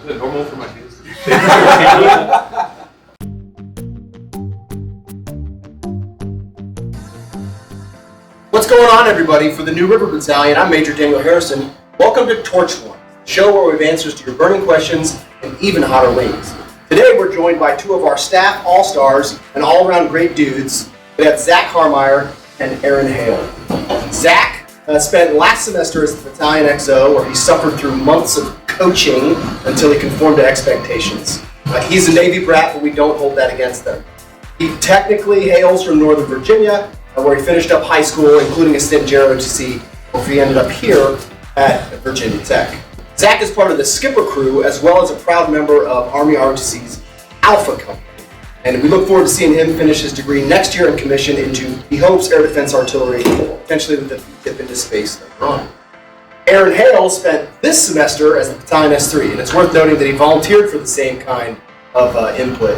it normal for my kids? What's going on, everybody? For the New River Battalion, I'm Major Daniel Harrison. Welcome to Torch One, the show where we have answers to your burning questions and even hotter wings. Today, we're joined by two of our staff all-stars and all-around great dudes. We have Zach Harmeyer and Aaron Hale. Zach spent last semester as the Battalion XO, where he suffered through months of coaching until he conformed to expectations. He's a Navy brat, but we don't hold that against him. He technically hails from Northern Virginia, where he finished up high school, including a stint at ROTC, before he ended up here at Virginia Tech. Zach is part of the skipper crew, as well as a proud member of Army ROTC's Alpha Company. And we look forward to seeing him finish his degree next year and commission into, he hopes, air defense artillery, potentially with a dip into space later on. Aaron Hale spent this semester as the Battalion S3, and it's worth noting that he volunteered for the same kind of input.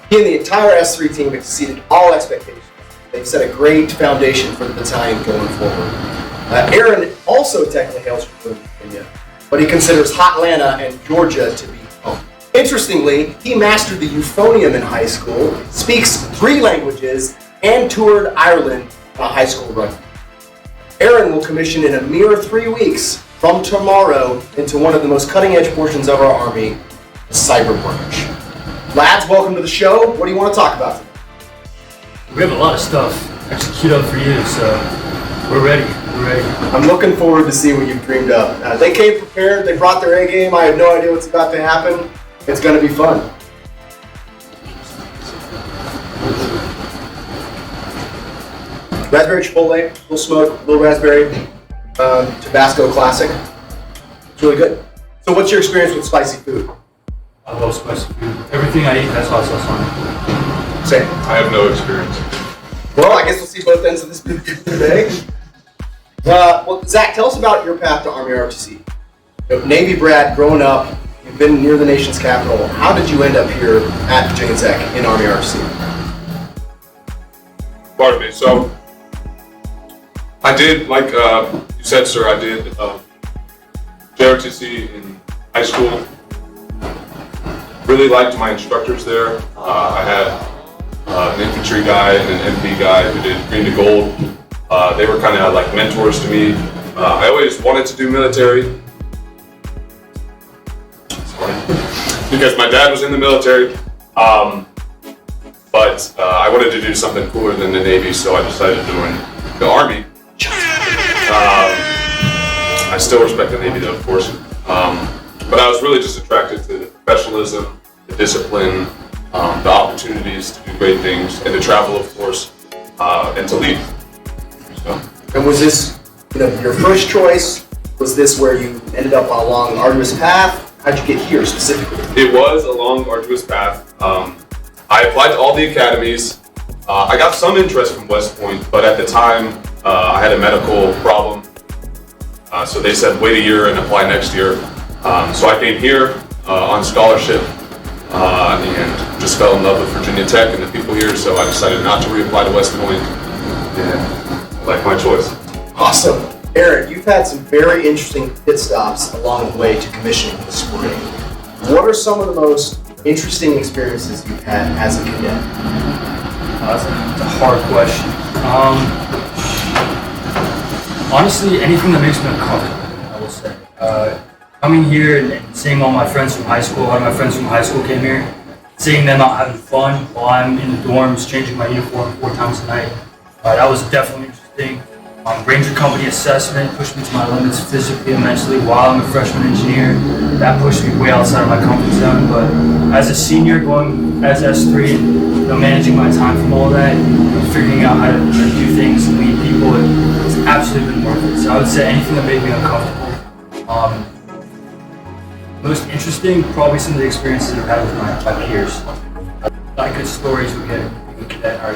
He and the entire S3 team exceeded all expectations. They've set a great foundation for the battalion going forward. Aaron also technically hails from Virginia, but he considers Hotlanta and Georgia to be home. Interestingly, he mastered the euphonium in high school, speaks 3 languages, and toured Ireland on a high school run. Aaron will commission in a mere 3 weeks from tomorrow into one of the most cutting-edge portions of our Army, the cyber branch. Lads, welcome to the show. What do you want to talk about today? We have a lot of stuff queued up for you, so we're ready. I'm looking forward to see what you've dreamed up. They came prepared. They brought their A game. I have no idea what's about to happen. It's going to be fun. Raspberry Chipotle, little smoke, little raspberry, Tabasco classic. It's really good. So what's your experience with spicy food? I love spicy food. Everything I eat has hot sauce on it. Same. I have no experience. Well, I guess we'll see both ends of this today. Well, Zach, tell us about your path to Army ROTC. Navy brat, growing up, you've been near the nation's capital. How did you end up here at Virginia Tech in Army ROTC? Pardon me. So, I did, like you said, sir, I did ROTC in high school. Really liked my instructors there. I had an infantry guy and an MP guy who did green to gold. They were kind of like mentors to me. I always wanted to do military because my dad was in the military, but I wanted to do something cooler than the Navy, so I decided to join the Army. I still respect the Navy though, of course, but I was really just attracted to the professionalism, the discipline, the opportunities to do great things, and to travel, of course, and to lead. So. And was this, your first choice? Was this where you ended up on a long, arduous path? How'd you get here specifically? It was a long, arduous path. I applied to all the academies. I got some interest from West Point, but at the time, I had a medical problem. So they said, wait a year and apply next year. So I came here on scholarship. And just fell in love with Virginia Tech and the people here, so I decided not to reapply to West Point, and I like my choice. Awesome. Aaron, you've had some very interesting pit stops along the way to commissioning this spring. What are some of the most interesting experiences you've had as a cadet? That's a hard question. Honestly, anything that makes me uncomfortable, I will say. Coming here and seeing all my friends from high school, a lot of my friends from high school came here, seeing them out having fun while I'm in the dorms, changing my uniform 4 times a night. That was definitely interesting. Ranger Company assessment pushed me to my limits physically and mentally while I'm a freshman engineer. That pushed me way outside of my comfort zone, but as a senior going as S3, managing my time from all that, figuring out how to do things and lead people, it's absolutely been worth it. So I would say anything that made me uncomfortable. Most interesting, probably some of the experiences I've had with my peers. A lot of good stories we get that are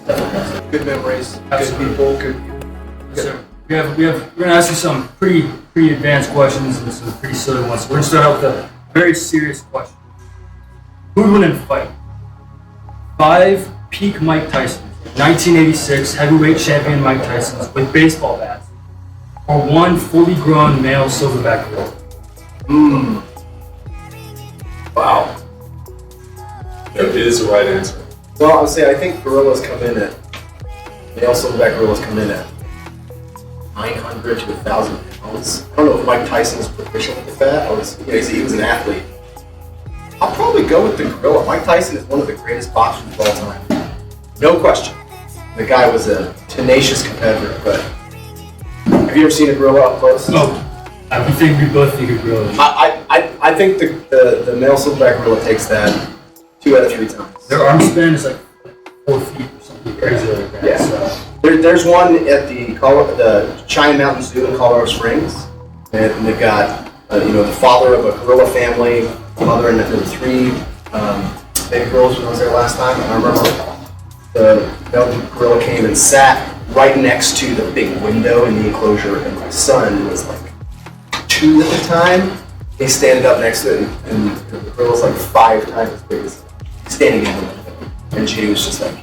definitely Good memories, absolutely. good people, Yes, sir. We're gonna ask you some pretty advanced questions and some pretty silly ones. We're gonna start out with a very serious question. Who would win in a fight? 5 peak Mike Tyson, 1986 heavyweight champion Mike Tyson with baseball bats, or 1 fully grown male silverback gorilla? is the right answer. Well, I would say I think gorillas come in at, male silverback gorillas come in at 900 to 1,000 pounds. I don't know if Mike Tyson is proficient with the fat. He was an athlete. I'll probably go with the gorilla. Mike Tyson is one of the greatest boxers of all time. No question. The guy was a tenacious competitor, but have you ever seen a gorilla up close? Oh, I think we both think of gorillas. I think the male silverback gorilla takes that 2 out of 3 times. Their arm span is like 4 feet or something crazy like that. Yeah. So. There's one at the Cheyenne Mountain Zoo in Colorado Springs, and they've got the father of a gorilla family, the mother, and the 3 baby girls when I was there last time. And I remember the Belgian gorilla came and sat right next to the big window in the enclosure, and my son was like 2 at the time. He standing up next to it, and the gorilla's like 5 times as big as standing in the window, and Jay was just like.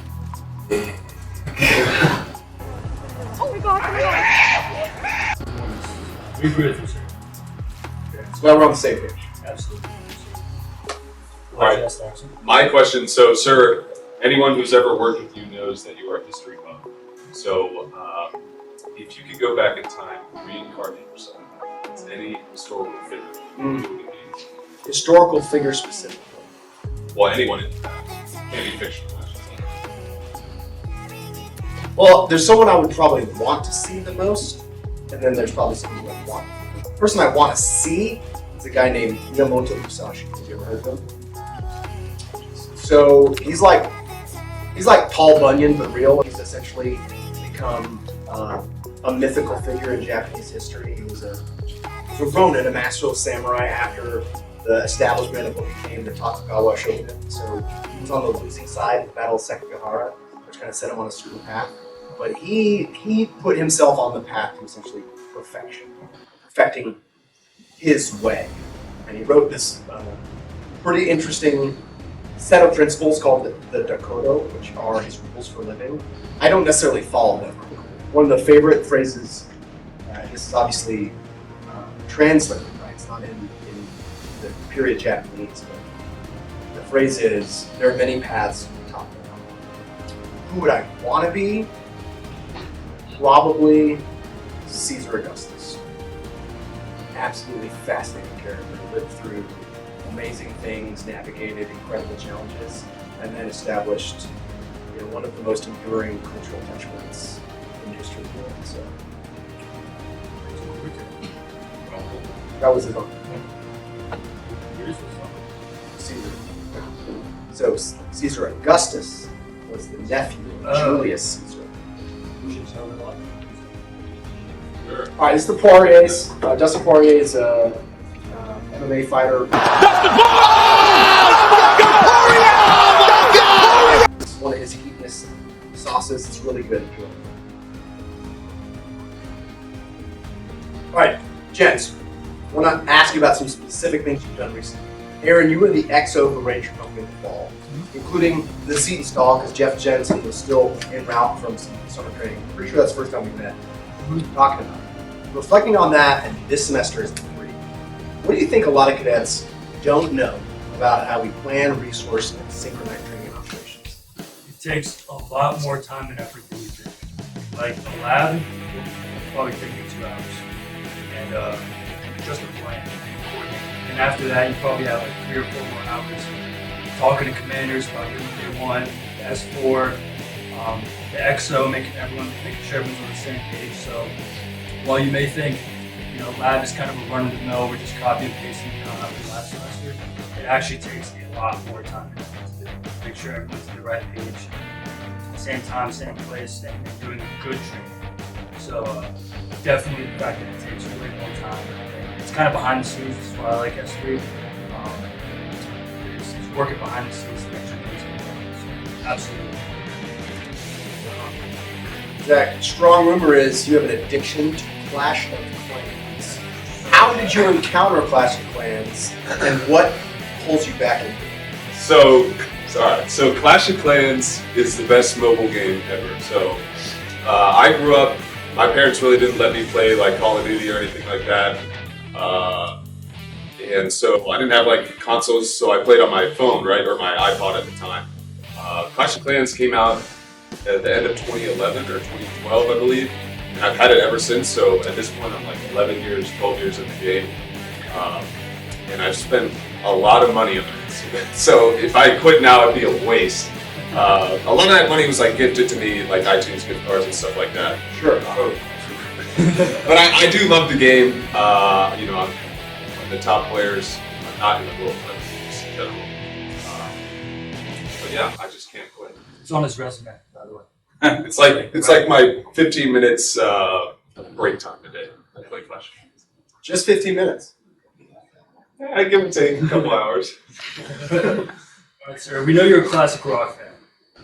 Oh my god, We agree with you, sir. So now we're on the same page. Absolutely. All right. My question, so sir, anyone who's ever worked with you knows that you are a history buff. So if you could go back in time and reincarnate yourself as any historical figure, who would it be? Historical figure specifically. Well, anyone in the past. Can't be fictional. Well, there's someone I would probably want to see the most, and then there's probably someone who I want. The person I want to see is a guy named Miyamoto Musashi. Have you ever heard of him? So he's like Paul Bunyan, but real. He's essentially become a mythical figure in Japanese history. He was a ronin, a master of samurai after the establishment of what became the Tokugawa shogunate. So he was on the losing side of the Battle of Sekigahara, which kind of set him on a certain path. But he put himself on the path to essentially perfecting his way. And he wrote this pretty interesting set of principles called the Dakodo, which are his rules for living. I don't necessarily follow them. One of the favorite phrases, this is obviously translated, right? It's not in the period Japanese, but the phrase is, there are many paths to the top of the mountain. Who would I want to be? Probably Caesar Augustus. Absolutely fascinating character. Lived through amazing things, navigated incredible challenges, and then established one of the most enduring cultural touchpoints in history of the world. So that was his uncle. Caesar. So Caesar Augustus was the nephew of Julius Caesar. All right, this is the Poiriers. Dustin Poirier is a MMA fighter. This is one of his heatless sauces. It's really good. All right, gents, I want to ask you about some specific things you've done recently. Aaron, you were the XO for Ranger Company in the fall, including the seat install because Jeff Jensen was still en route from some summer training. I'm pretty sure that's the first time we met. Talking about it. Reflecting on that, and this semester is 3. What do you think a lot of cadets don't know about how we plan, resource, and synchronize training operations? It takes a lot more time and effort than you think. Like the lab will probably take me 2 hours. And just a plan. And after that, you probably have like 3 or 4 more hours talking to commanders about what they want, the S4, the XO, making sure everyone's on the same page. So while you may think, lab is kind of a run-of-the-mill, we're just copy and pasting out from last semester, it actually takes a lot more time to make sure everyone's on the right page, same time, same place, and doing good training. So definitely the fact that it takes way more time. It's kind of behind the scenes, that's why I like S3. It's working behind the scenes to make sure things get done. So absolutely. Zach, strong rumor is you have an addiction to Clash of Clans. How did you encounter Clash of Clans, and what pulls you back into it? So Clash of Clans is the best mobile game ever. So I grew up, my parents really didn't let me play like Call of Duty or anything like that. And so I didn't have like consoles, so I played on my phone, right, or my iPod at the time. Clash of Clans came out at the end of 2011 or 2012, I believe, and I've had it ever since. So at this point, I'm like 11 years, 12 years in the game, and I've spent a lot of money on it. So if I quit now, it'd be a waste. A lot of that money was like gifted to me, like iTunes gift cards and stuff like that. Sure. But I do love the game. You know, I'm one of the top players, not in the world, but just in general. But yeah, I just can't quit. It's on his resume, by the way. It's like my 15 minutes break time a day. I play Clash. Just 15 minutes. Yeah, I give and take a couple hours. All right, sir. We know you're a classic rock fan,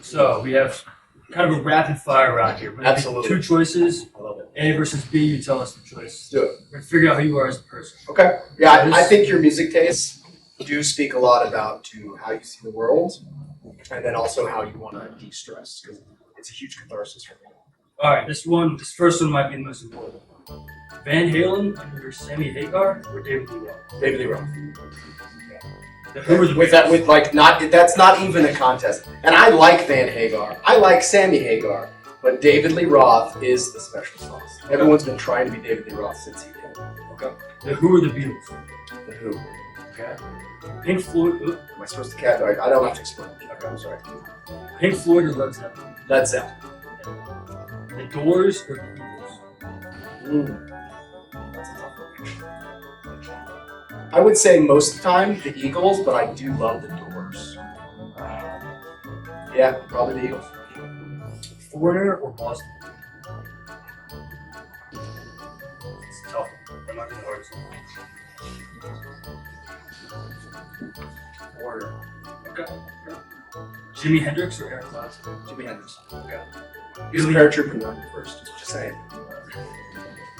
so we have kind of a rapid fire round here. We're gonna give you Absolutely. two choices, I love it. A versus B. You tell us the choice. Let's do it. We're gonna figure out who you are as a person. Okay. Yeah, I think your music tastes do speak a lot about to how you see the world, and then also how you want to de-stress, because it's a huge catharsis for me. All right, this first one might be the most important. Van Halen under Sammy Hagar or David Lee Roth? David Lee Roth. Who were the With that, with like not that's not even a contest. And I like Van Hagar. I like Sammy Hagar, but David Lee Roth is the special sauce. Everyone's been trying to be David Lee Roth since he did. Okay. Who were the Beatles? The Who. Okay. Pink Floyd. Am I supposed to cat? I don't have to explain. Okay, I'm sorry. Pink Floyd or Led Zeppelin? Led Zeppelin. The Doors or the Eagles? That's a tough one. I would say most of the time the Eagles, but I do love the Doors. Yeah, probably the Eagles. Foreigner or Boston? It's a tough one. I'm not gonna hard Foreigner. Okay. Jimi Hendrix or Eric Clapton? Jimi Hendrix. Okay. He's a paratrooper number first. Just saying.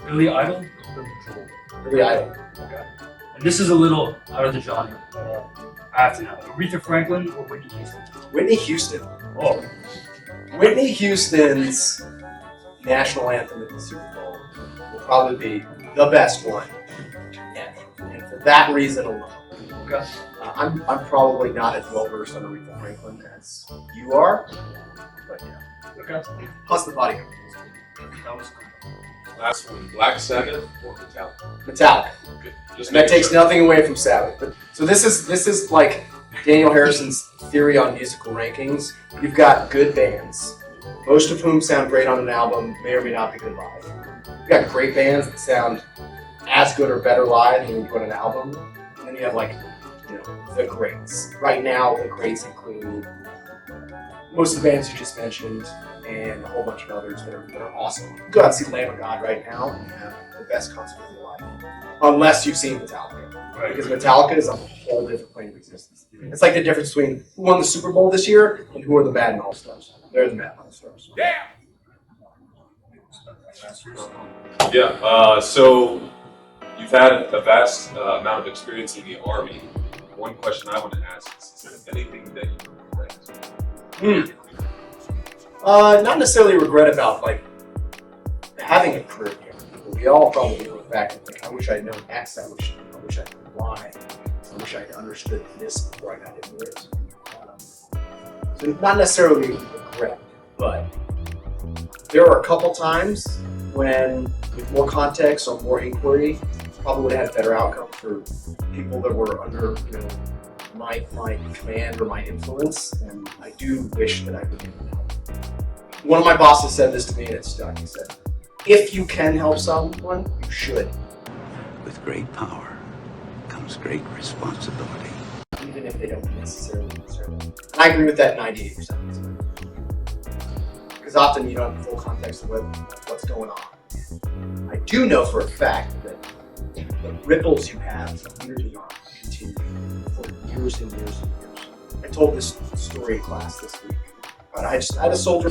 Billy Idol or Billy Joel? Billy Idol. Okay. And this is a little out of the genre. I have to know. Aretha Franklin or Whitney Houston? Whitney Houston. Oh. Whitney Houston's national anthem at the Super Bowl will probably be the best one ever. And for that reason alone. Okay. I'm probably not as well versed on Aretha Franklin as you are, but yeah. Okay. Plus the body. That was cool. Last one, Black Sabbath or Metallica? Metallica. Good. Just And that making takes sure. nothing away from Sabbath. But so this is like Daniel Harrison's theory on musical rankings. You've got good bands, most of whom sound great on an album, may or may not be good live. You've got great bands that sound as good or better live than you do on an album. And then you have like, you know, the greats. Right now, the greats include most of the bands you just mentioned and a whole bunch of others that are awesome. Go out and see Lamb of God right now and have the best concert of your life. Unless you've seen Metallica. Right. Because Metallica is a whole different plane of existence. It's like the difference between who won the Super Bowl this year and who are the Madden All-Stars. They're the Madden All-Stars. Yeah, so you've had a vast amount of experience in the Army. One question I want to ask is there anything that you regret? Not necessarily regret about like having a career here. We all probably look back and think, I wish I had known X, I wish I knew Y, I wish I had understood this before I got into this. So not necessarily regret, but there are a couple times when with more context or more inquiry, probably would have had a better outcome for people that were under, you know, my command or my influence, and I do wish that I could have helped. One of my bosses said this to me and it stuck. He said, if you can help someone, you should. With great power comes great responsibility. Even if they don't necessarily deserve it. And I agree with that 98% of the time. Because often you don't have the full context of what's going on. I do know for a fact that the ripples you have under the arm continue for years and years and years. I told this story in class this week. But I had a soldier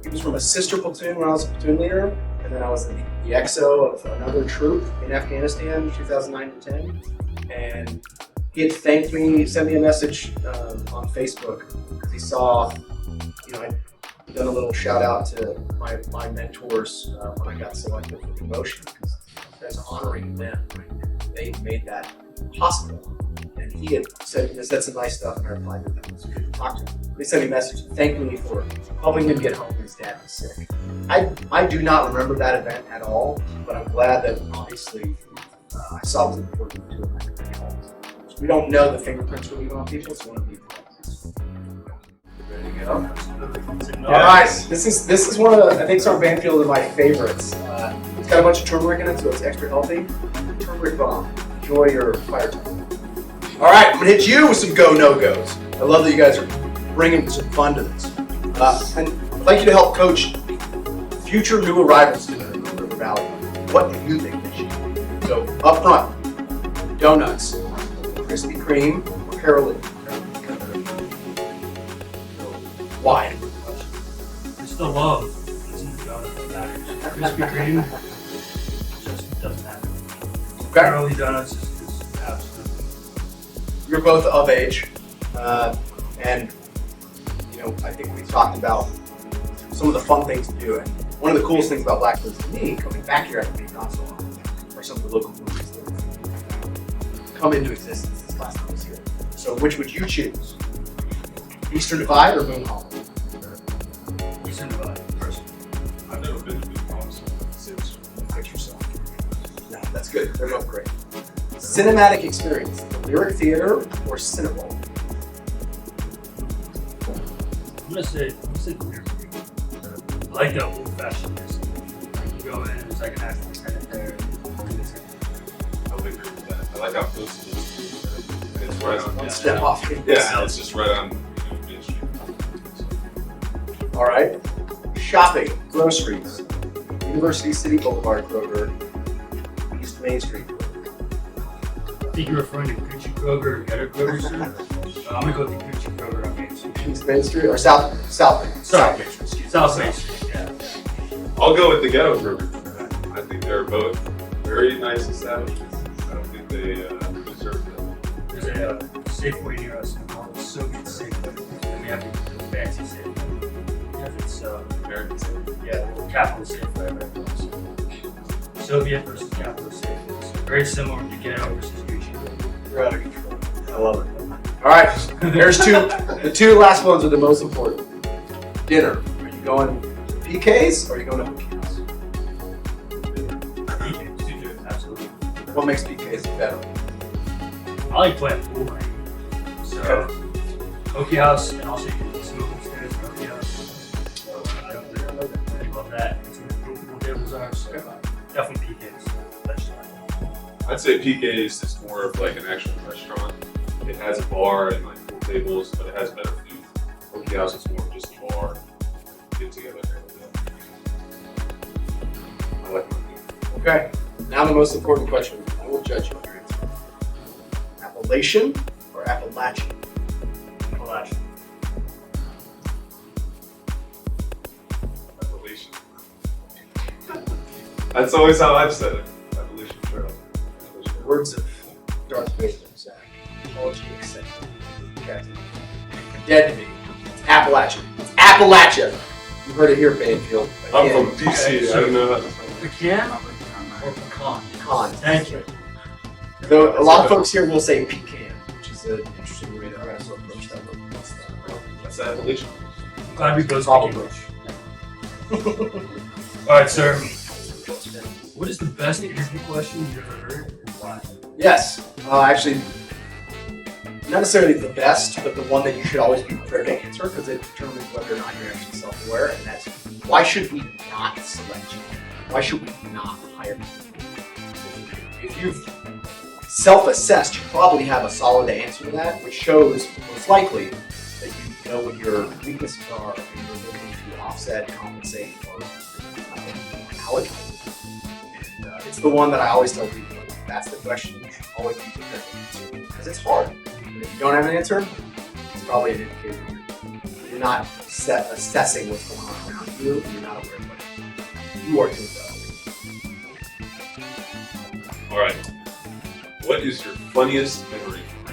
he was from a sister platoon when I was a platoon leader, and then I was in the XO of another troop in Afghanistan in 2009 to 10. And he had thanked me, he sent me a message on Facebook because he saw, you know, I'd done a little shout out to my mentors when I got selected for promotion because I was honoring them. Right? They made that hospital. And he had said some nice stuff, and I replied to that. It was good to talk to him. He sent me a message thanking me for helping him get home when his dad was sick. I do not remember that event at all, but I'm glad that obviously I saw it was important to him. We don't know the fingerprints we're leaving on people, so one of these. Ready to go? All right, this is one of the, I think Sergeant Banfield is my favorites. It's got a bunch of turmeric in it, so it's extra healthy. Turmeric bomb. Enjoy your fire time. All right, I'm gonna hit you with some go no goes. I love that you guys are bringing some fun to this, and I'd like you to help coach future new arrivals to the River Valley. What do you think they should do? So up front, donuts, Krispy Kreme, or Carolina? Why? It's the love. It's in the donut that matters. Krispy Kreme just doesn't matter. Okay. Early donuts is absolutely. You're both of age, and I think we talked about some of the fun things to do. And one of the coolest things about Blackbirds to me, coming back here after being gone so long, are some of the local movies that come into existence this last time I was here. So which would you choose? Eastern Divide or Moon Hall? Eastern Divide, personally. I've never been to Moon Hall, so it's Fix yourself. No, that's good. They're both great. Cinematic experience, the Lyric Theater or Cineball? I'm gonna say the Lyric Theater. I like that old-fashionedness. Like you go in, it's like an actual tenant there. I would agree with that. I like how close it is. It's right on. One step off. Yeah, it's just right on Main Street. All right. Shopping, groceries, University City Boulevard Kroger, East Main Street. I think you're referring to Gucci Kroger or Getter Kroger, sir? I'm gonna go with the Gucci Kroger on Main Street. East Main Street or South Main Street? South Main Street. South Main Street, yeah. I'll go with the Ghetto Burger. I think they're both very nice establishments. I don't think they deserve them. There's a Safeway near us called Soviet Safeway. And we have the fancy Safeway. Yeah, it's American Safeway. yeah, the capital Safeway right now. Soviet versus capital Safeway. So very similar to Ghetto versus Gucci. You're out of control. I love it. All right. There's the two last ones are the most important. Dinner. Are you going to PK's or are you going to Hookie House? PK's, absolutely. What makes PK's better? I like playing pool night. So, Hookie House, and also you can smoke upstairs in Hookie House. So, I love that. It's where the pool tables are. So, definitely PK's. I'd say PK's is more of like an actual restaurant. It has a bar and like pool tables, but it has better food. Hookie House is more of just a bar. Get together there. I like my food. Okay. Now the most important question. I will judge you on your answer. Appalachian or Appalachian? Appalachian. Appalachian. That's always how I've said it. Appalachian Trail. Words of Darth Vader, Zach. Apology accepted. Okay. Dead to me. It's Appalachian. It's Appalachia. You heard it here, Banfield. I'm Again, from DC. I don't know how to Pecan or pecan? Pecan. Thank you. Though a lot of folks here will say pecan, which is an interesting way to also approach that word. That's Appalachian. Glad we both Probably. Alright, sir. What is the best interview question you've ever heard and why? Yes. Actually, not necessarily the best, but the one that you should always be prepared to answer because it determines whether or not you're actually self-aware, and that's why should we not select you? Why should we not hire you? If you've self-assessed, you probably have a solid answer to that, which shows most likely that you know what your weaknesses are and you're looking to offset, compensate, or allocate. And it's the one that I always tell people, that's the question you should always be prepared to answer because it's hard. And if you don't have an answer, it's probably an indicator you're not assessing what's going on around you and you're not aware of what you are doing well. All right. What is your funniest memory from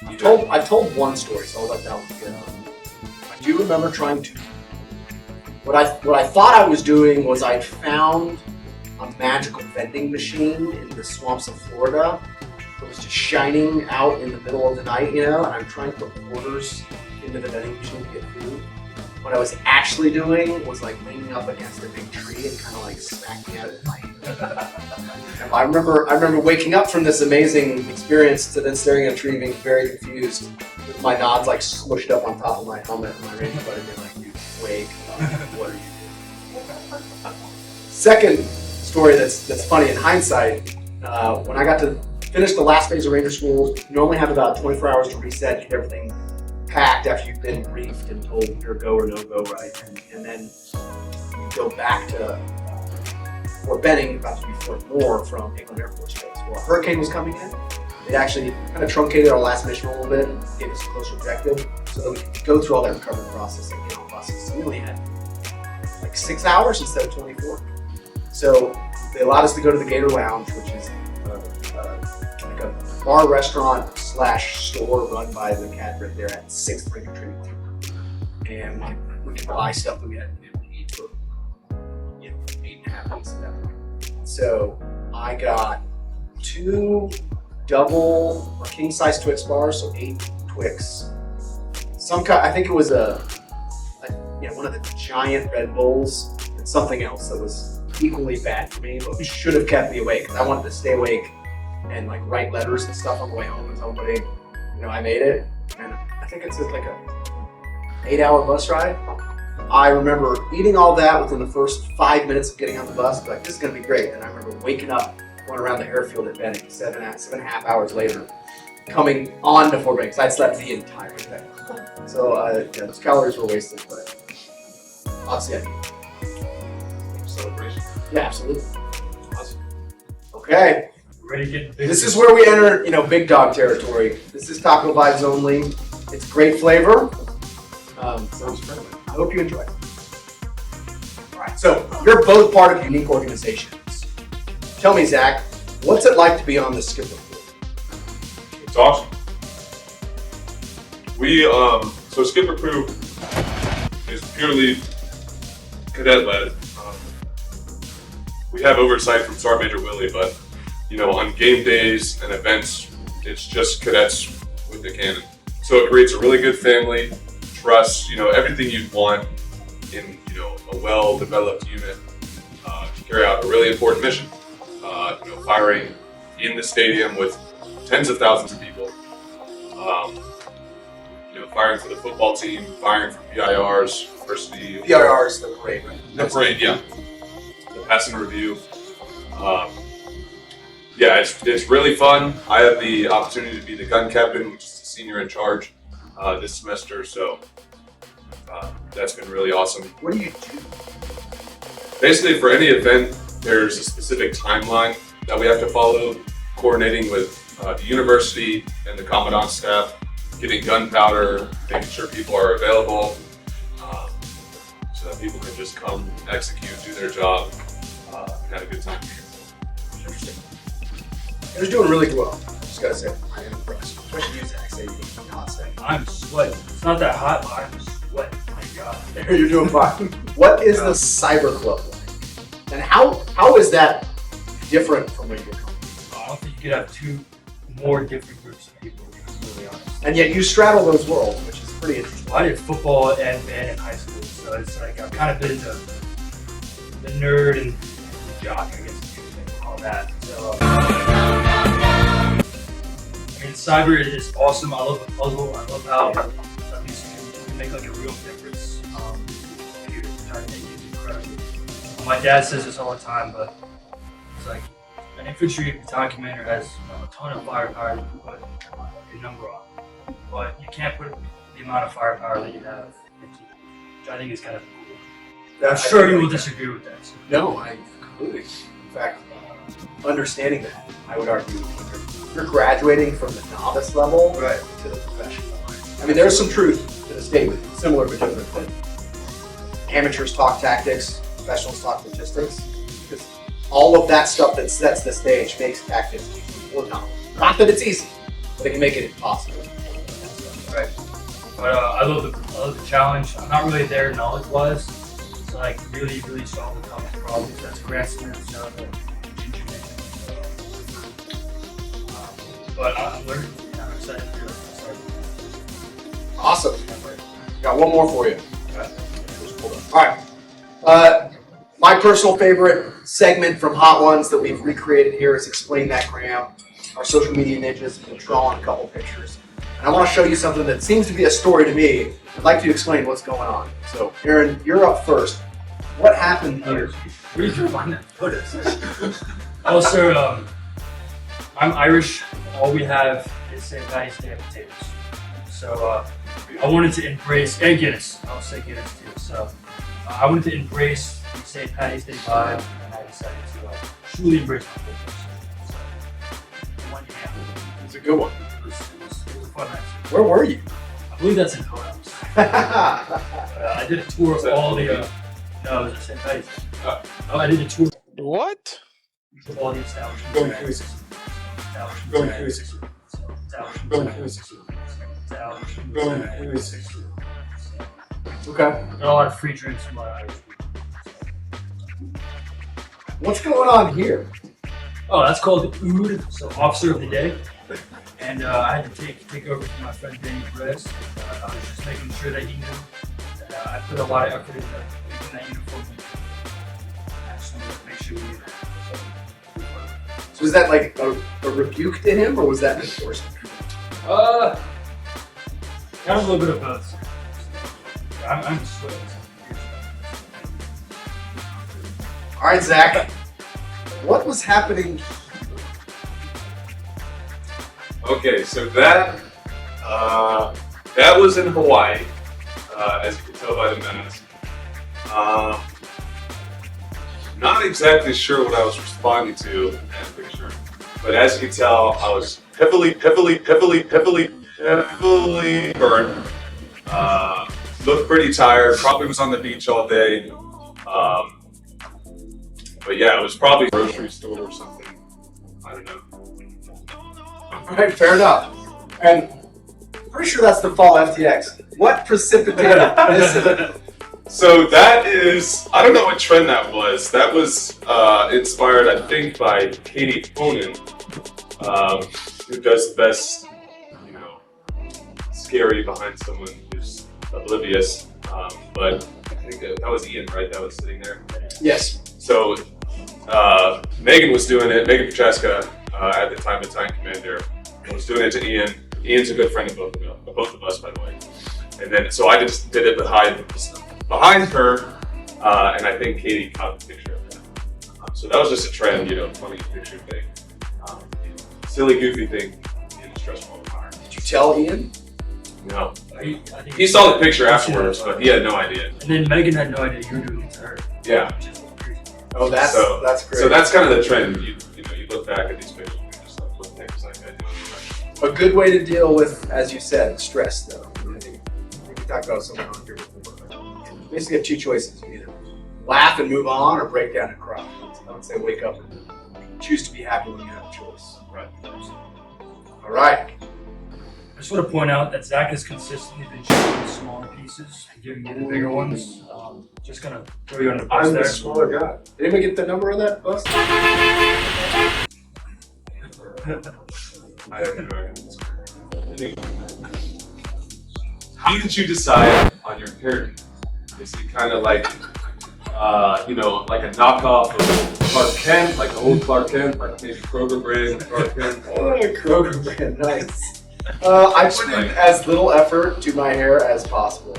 Ranger? I've told one story, so I'll let that one go. I do remember trying to. What I thought I was doing was I found a magical vending machine in the swamps of Florida. It was just shining out in the middle of the night, you know, and I'm trying to put quarters into the vending machine to get food. What I was actually doing was like leaning up against a big tree and kind of like smacking at it. I remember waking up from this amazing experience to then staring at a tree, being very confused, with my nods like smushed up on top of my helmet and my ranger buddy being like, "Dude, wake up! What are you doing?" Second story that's funny in hindsight. When I got to finish the last phase of Ranger School, you normally have about 24 hours to reset, get everything packed after you've been briefed and told you're go or no go, right? And then you go back to Fort Benning, about to be Fort Moore from England Air Force Base. Well, a hurricane was coming in. It actually kind of truncated our last mission a little bit and gave us a closer objective so that we could go through all that recovery process and get on buses. So we only had like 6 hours instead of 24. So they allowed us to go to the Gator Lounge, which is like a bar restaurant / store run by the cat right there at 6th Ranger Training Camp. And we could buy stuff that we hadn't been able to eat for 8.5 weeks at that point. So I got 2 double or king size Twix bars, so 8 Twix. I think it was one of the giant Red Bulls and something else that was equally bad for me, but should have kept me awake because I wanted to stay awake and like write letters and stuff on the way home and tell everybody, I made it. And I think it's like a 8-hour bus ride. I remember eating all that within the first 5 minutes of getting on the bus, like, this is gonna be great. And I remember waking up, going around the airfield at Benning 7.5 hours later, coming on to Fort Benning, because I'd slept the entire day. So those calories were wasted, but obviously I need Celebration. Yeah, absolutely. Awesome. Okay. Ready to get big. This is where we enter, big dog territory. This is taco vibes only. It's great flavor. Sounds friendly. I hope you enjoy it. All right, so you're both part of unique organizations. Tell me, Zach, what's it like to be on the skipper crew? It's awesome. So skipper crew is purely cadet led. We have oversight from Sergeant Major Willie, but on game days and events, it's just cadets with the cannon. So it creates a really good family, trust, everything you'd want in, a well-developed unit to carry out a really important mission. Firing in the stadium with tens of thousands of people. Firing for the football team, firing for PIRs, varsity. PIR is the parade, right? The parade, yeah. The passing review. It's really fun. I have the opportunity to be the gun captain, which is the senior in charge this semester, so that's been really awesome. What do you do? Basically, for any event, there's a specific timeline that we have to follow, coordinating with the university and the commandant's staff, getting gunpowder, making sure people are available, so that people can just come, execute, do their job, and have a good time. Interesting. You're doing really well. I just gotta say, I am impressed. Especially you, Zach, say you hot stay. I'm sweating. It's not that hot, but I'm sweating. My God. You're doing fine. What is the cyber club like? And how is that different from what you're coming from? I don't think you could have 2 more different groups of people, to be really honest. And yet you straddle those worlds, which is pretty interesting. I did football and band in high school, so it's like I've kind of been the nerd and the jock, I guess you could call that. So, cyber is awesome. I love the puzzle. I love how at least you can make like a real difference. Computers trying to make it incredible. My dad says this all the time, but it's like an infantry battalion commander has a ton of firepower that you put a number on, but you can't put the amount of firepower that you have into it, which I think is kind of cool. I'm sure you will disagree with that. So. No, I completely. In fact, understanding that, I would argue you're graduating from the novice level to the professional. I mean, there's some truth to the statement, similar but different. That amateurs talk tactics, professionals talk logistics, because all of that stuff that sets the stage makes tactics more novel. Not that it's easy, but it can make it impossible. Right. But I love the challenge. I'm not really there knowledge-wise, so like really, really solve the common problems. That's Grandson and ginger man. But I'm learning. I'm excited to do it. Awesome. Got one more for you. All right. My personal favorite segment from Hot Ones that we've recreated here is Explain That Graham. Our social media ninjas will draw on a couple pictures. And I want to show you something that seems to be a story to me. I'd like to explain what's going on. So, Aaron, you're up first. What happened here? Where did you find that photos? Oh, sir, I'm Irish. All we have is St. Patty's Day potatoes. So I wanted to embrace, and Guinness. I'll say Guinness too. So I wanted to embrace the St. Patty's Day vibe, and I decided to truly embrace my culture. So one year. It's a good one. It was a fun night. Where were you? I believe that's in House. I did a tour of all the. No, it was at St. Patty's Day. I did a tour. What? Of all the establishments. Going crazy. Going crazy. Going crazy. Going crazy. Okay. Got a lot of free drinks from my Irish people. What's going on here? Oh, that's called the OOD, so Officer of the Day. And I had to take over from my friend Danny Perez. I was just making sure that he knew that I put a lot of effort into making that uniform. I just wanted to make sure he knew that. So was that like a rebuke to him, or was that an endorsement? Kind of a little bit of both. I'm just sweating. All right, Zach. What was happening? Okay, so that was in Hawaii, as you can tell by the mask. Not exactly sure what I was responding to in that picture, but as you can tell, I was heavily burned. Looked pretty tired. Probably was on the beach all day. But yeah, it was probably a grocery store or something. I don't know. All right, fair enough. And pretty sure that's the fall FTX. What precipitated this event? So that is, I don't know what trend that was. That was inspired, I think, by Katie Conan, who does the best, scary behind someone who's oblivious. But I think that was Ian, right? That was sitting there. Yes. So Megan was doing it. Megan Francesca, at the time, battalion commander, was doing it to Ian. Ian's a good friend of both of us, by the way. And then, so I just did it behind her, and I think Katie caught the picture of it. So that was just a trend, funny picture thing. Silly, goofy thing in a stressful environment. Did you tell Ian? No. I think He saw the picture afterwards, but he had no idea. And then Megan had no idea you were doing it to her. Yeah. Which is crazy. Oh, that's great. So that's kind of the trend. You look back at these pictures and you're just like, what the heck was that guy doing? A good way to deal with, as you said, stress, though. I think we talked about something on here before. But basically, you have two choices. You either laugh and move on, or break down and cry. I would say wake up and choose to be happy when you have a choice. Right. All right. I just want to point out that Zach has consistently been showing the smaller pieces and giving me the bigger ones. Just gonna throw you on the bus I'm there. the smaller guy. Did anybody get the number on that bus? I don't know. Anyway. How did you decide on your hair? Is it kind of like, like a knockoff of Clark Kent, like the old Clark Kent, like maybe Kroger brand Clark Kent? Kroger brand, nice. I put in as little effort to my hair as possible.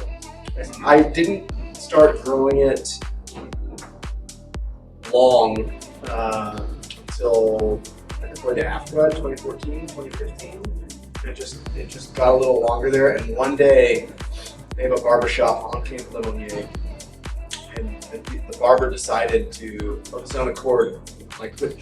I didn't start growing it long until after 2014, 2015. It just got a little longer there, and one day they have a barbershop on Camp Lemonnier, and the barber decided to, of his own accord, like put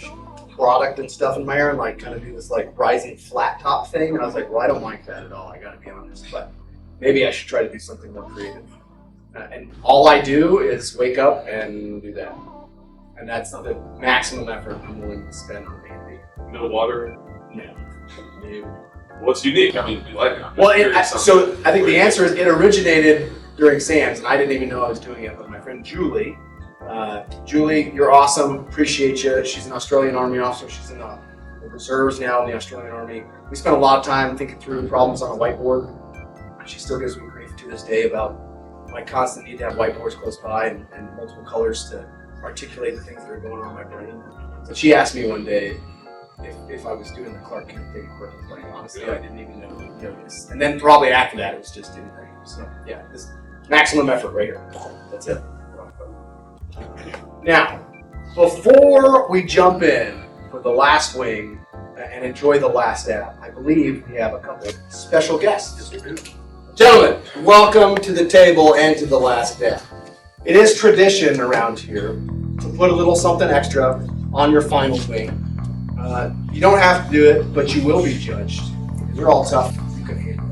product and stuff in my hair and like kind of do this like rising flat top thing, and I was like, well, I don't like that at all, I gotta be honest, but maybe I should try to do something more creative. And all I do is wake up and do that, and that's the maximum effort I'm willing to spend on A&B. No water? No. Well, it's unique. I mean, we like it. Well, so I think the answer is it originated during Sam's, and I didn't even know I was doing it, but my friend Julie. Julie, you're awesome. Appreciate you. She's an Australian Army officer. She's in the reserves now in the Australian Army. We spent a lot of time thinking through problems on a whiteboard. She still gives me grief to this day about my constant need to have whiteboards close by and multiple colors to articulate the things that are going on in my brain. So she asked me one day if I was doing the Clark Kent thing for her brain. Honestly, I didn't even know this. And then probably after that, it was just in there. So yeah, this maximum effort right here. That's it. Now, before we jump in for the last wing and enjoy the last app, I believe we have a couple of special guests. Gentlemen, welcome to the table and to the last app. It is tradition around here to put a little something extra on your final wing. You don't have to do it, but you will be judged. You're all tough. You can handle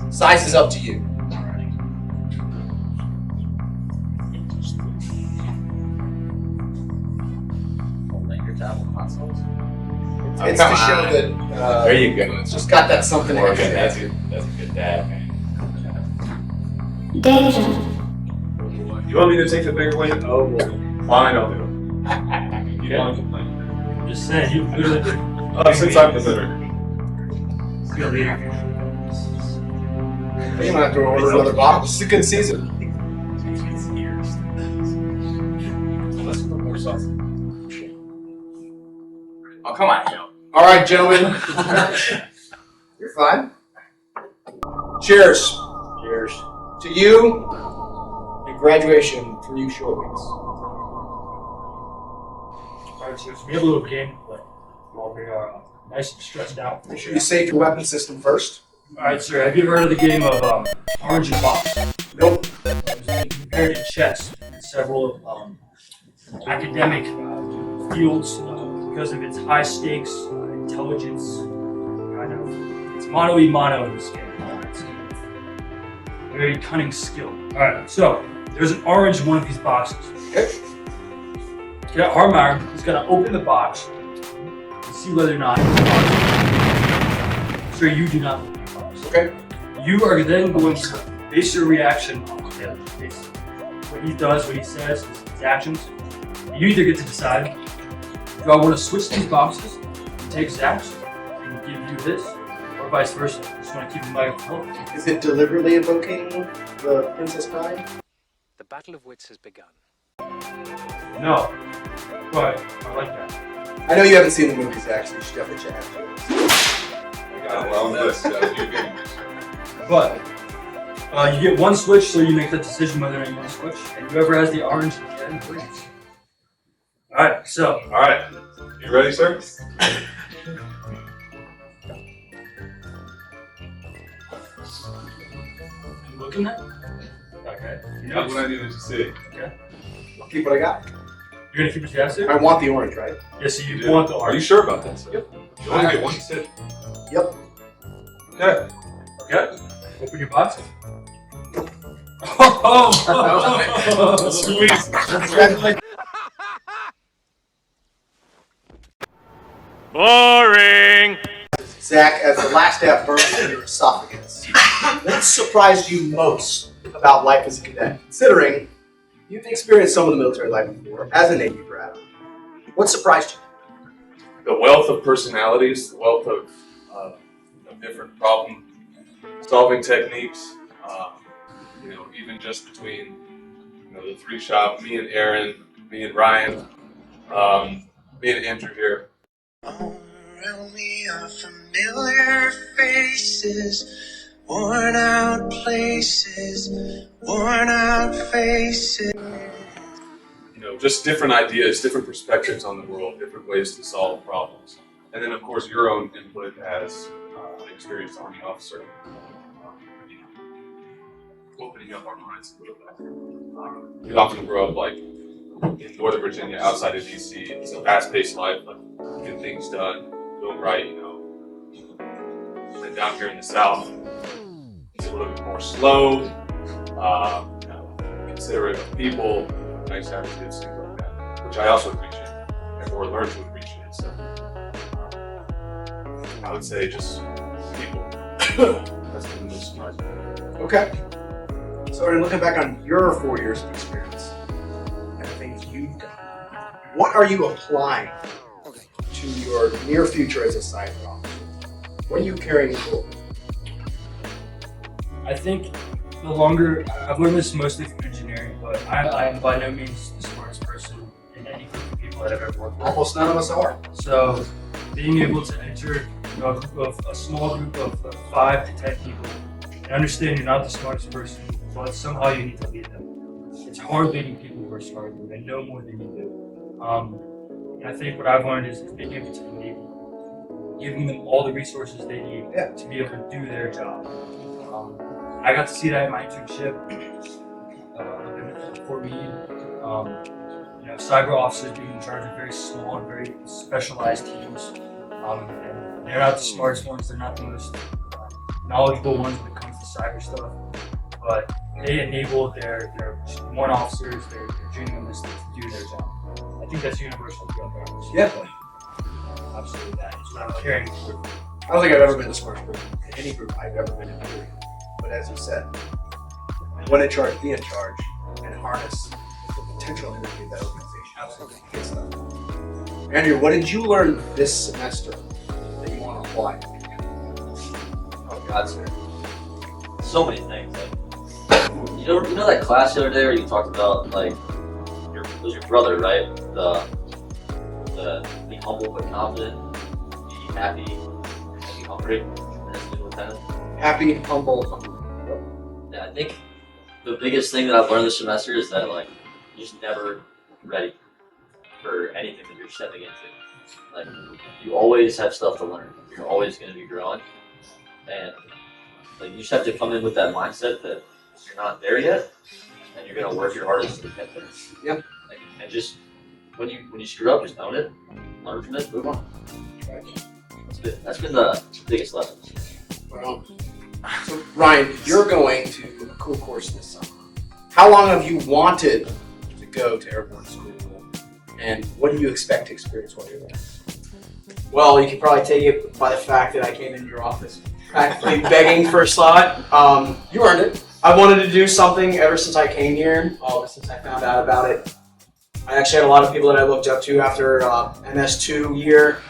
it. Size is up to you. It's to show that There you go. it's just got that something Okay, extra. that's a good dad, man. Deja. You want me to take the bigger wing? Oh, well, fine, I'll do it. You don't complain. I'm just saying, you literally did. Since I'm the leader. You're a leader. You don't have to order another bottle. This is a good season. It's years. Let's put more sauce. Oh, come on, Hale. All right, gentlemen. You're fine. Cheers. Cheers. To you and graduation for you short wings. Alright, so we have a little game to play while we are nice and stretched out. Make sure you save your weapon system first. Alright, sir, have you ever heard of the game of Orange and Box? Nope. It was compared to chess in several academic fields because of its high stakes, intelligence, kind of. It's mano a mano in this game. It's a very cunning skill. Alright, so there's an orange in one of these boxes. Okay. Cadet Harmeyer is going to open the box and see whether or not it's box. Sir, you do not open the box. Okay. You are then going to base your reaction on what he does, what he says, his actions. You either get to decide, do I want to switch these boxes and take Zach's and give you this, or vice versa? Just want to keep him by yourself. Is it deliberately evoking the Princess Bride? The battle of wits has begun. No, but I like that. I know you haven't seen the movie, Zach, so you should definitely check it out. I got it well on this. New game. But you get one switch, so you make the decision whether or not you want to switch, and whoever has the orange again wins. All right, so All right. You ready, sir? you looking at? Okay. That's what I needed to see. I'll keep what I got. You're gonna keep what you have, sir? I want the orange, right? Yeah, so you Yeah. want the Are orange. you sure about that, sir? Yep. You only get one decision. Yep. Okay. Okay. Open your box. Sweet. Boring! Zach, as the last step burns in your esophagus, what surprised you most about life as a cadet? Considering you've experienced some of the military life before, as a Navy brat, what surprised you? The wealth of personalities, the wealth of different problem-solving techniques. Even just between the three shop, me and Aaron, me and Ryan, me and Andrew here. All around me are familiar faces, worn out places, worn out faces. Just different ideas, different perspectives on the world, different ways to solve problems. And then, of course, your own input as an experienced Army officer, opening up our minds a little bit. We often grow up in Northern Virginia, outside of DC. It's a fast-paced life, getting things done, doing right, And down here in the South, it's a little bit more slow, considerate of people, nice attitudes, things like that, which I also appreciate, or learn to appreciate. So, I would say just people. That's been the most surprising. Okay. So in looking back on your 4 years of experience and the things you've done, what are you applying to your near future as a cyber officer? What are you carrying forward? I think the longer, I've learned this mostly from engineering, but I am by no means the smartest person in any group of people that I've ever worked with. Almost none of us are. So being able to enter a small group of 5 to 10 people and understand you're not the smartest person, but somehow you need to lead them. It's hard leading people who are smarter than you and know more than you do. And I think what I've learned is being able to enable, giving them all the resources they need to be able to do their job. I got to see that in my internship for me. Cyber officers being in charge of very small and very specialized teams. And they're not the smartest ones, they're not the most knowledgeable ones when it comes to cyber stuff. But they enable their one officers, their junior enlisted to do their job. I think that's universal throughout the Army. Yeah. Absolutely, that is what I'm carrying forward. I don't think I've ever been the smartest person in any group I've ever been in. But as you said, when in charge, be in charge, and harness the potential energy of that organization. Absolutely. Good stuff. Andrew, what did you learn this semester that you want to apply? Oh God, sir. So many things. Like, you know that class the other day where you talked about like it was your brother, right? The be humble but confident, be happy, be hungry, as a lieutenant. Happy, humble. Yeah, I think the biggest thing that I've learned this semester is that like you're just never ready for anything that you're stepping into. Like you always have stuff to learn. You're always going to be growing, and like you just have to come in with that mindset that you're not there yet, and you're going to work your hardest to get there. Yep. Like, and just when you screw up, just own it, learn from it, move on. That's been the biggest lesson. Well, so Ryan, you're going to a cool course this summer. How long have you wanted to go to airborne school, and what do you expect to experience while you're there? Well, you can probably take it by the fact that I came into your office practically begging for a slot. You earned it. I wanted to do something ever since I came here, ever since I found out about it. I actually had a lot of people that I looked up to after MS2 year,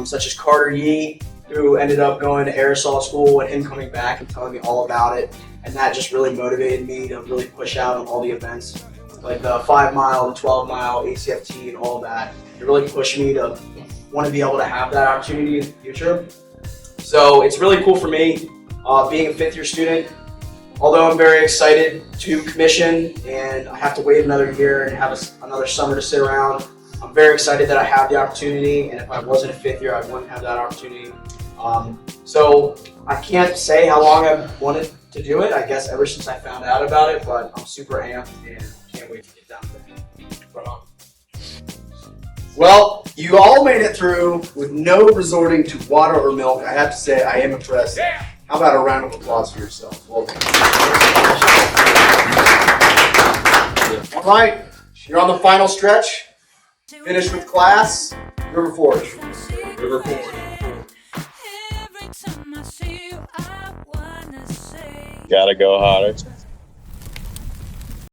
such as Carter Yee, who ended up going to aerosol school, and him coming back and telling me all about it. And that just really motivated me to really push out on all the events, like the 5 mile, the 12 mile, ACFT, and all that. It really pushed me to want to be able to have that opportunity in the future. So it's really cool for me, being a 5th year student. Although I'm very excited to commission and I have to wait another year and have another summer to sit around, I'm very excited that I have the opportunity, and if I wasn't a 5th year, I wouldn't have that opportunity. So I can't say how long I've wanted to do it, I guess ever since I found out about it, but I'm super amped and can't wait to get down there. Well, you all made it through with no resorting to water or milk. I have to say, I am impressed. How about a round of applause for yourself? Well done. All right, you're on the final stretch. Finish with class. River Forge. River Forge. Gotta go harder.